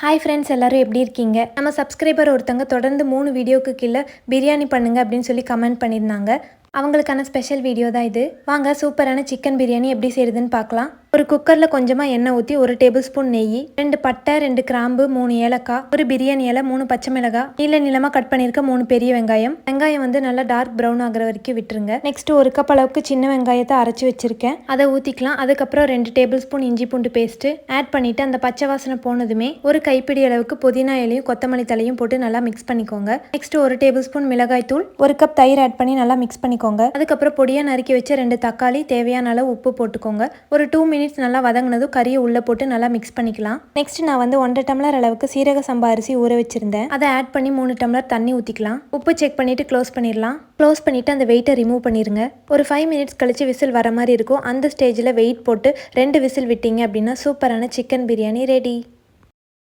Hi friends, எல்லாரும் எப்படி இருக்கீங்க? நம்ம சப்ஸ்கிரைபர் ஒருத்தங்க தொடர்ந்து 3 வீடியோக்கு கீழே பிரியாணி பண்ணுங்க அப்படின்னு சொல்லி கமெண்ட் பண்ணியிருந்தாங்க. அவங்களுக்கான ஸ்பெஷல் வீடியோ தான் இது. வாங்க சூப்பரான சிக்கன் பிரியாணி எப்படி செய்யுதுன்னு பார்க்கலாம். ஒரு குக்கரில் கொஞ்சமாக எண்ணெய் ஊற்றி 1 டேபிள் ஸ்பூன் நெய், 2 பட்டை, 2 கிராம்பு, 3 ஏலக்காய், ஒரு பிரியாணி இலை, 3 பச்சை மிளகாய், நீளமாக கட் பண்ணியிருக்க 3 பெரிய வெங்காயம் வந்து நல்லா டார்க் ப்ரௌன் ஆகிற வரைக்கும் விட்டுருங்க. நெக்ஸ்ட் 1 கப் அளவுக்கு சின்ன வெங்காயத்தை அரைச்சி வச்சிருக்கேன், அதை ஊற்றிக்கலாம். அதுக்கப்புறம் 2 டேபிள் ஸ்பூன் இஞ்சி பூண்டு பேஸ்ட்டு ஆட் பண்ணிவிட்டு அந்த பச்சை வாசனை போனதுமே ஒரு கைப்பிடி அளவுக்கு புதினா இலையும் கொத்தமல்லி தலையும் போட்டு நல்லா மிக்ஸ் பண்ணிக்கோங்க. நெக்ஸ்ட் 1 டேபிள் ஸ்பூன் மிளகாய் தூள், 1 கப் தயிர் ஆட் பண்ணி நல்லா மிக்ஸ் பண்ணிக்கோங்க. அதுக்கப்புறம் பொடியாக நறுக்கி வச்ச 2 தக்காளி, தேவையான அளவு உப்பு போட்டுக்கோங்க. ஒரு 2 மினிட்ஸ் நல்லா வதங்கினதும் கறியை உள்ளே போட்டு நல்லா மிக்ஸ் பண்ணிக்கலாம். நெக்ஸ்ட் நான் 1.5 டம்ளர் அளவுக்கு சீரக சம்பா அரிசி ஊற வச்சிருந்தேன், அதை ஆட் பண்ணி 3 டம்ளர் தண்ணி ஊற்றிக்கலாம். உப்பு செக் பண்ணிட்டு க்ளோஸ் பண்ணிடலாம். க்ளோஸ் பண்ணிவிட்டு அந்த வெயிட்டை ரிமூவ் பண்ணிடுங்க. ஒரு 5 மினிட்ஸ் கழிச்சு விசில் வர மாதிரி இருக்கும். அந்த ஸ்டேஜில் வெயிட் போட்டு 2 விசில் விட்டீங்க அப்படின்னா சூப்பரான சிக்கன் பிரியாணி ரெடி.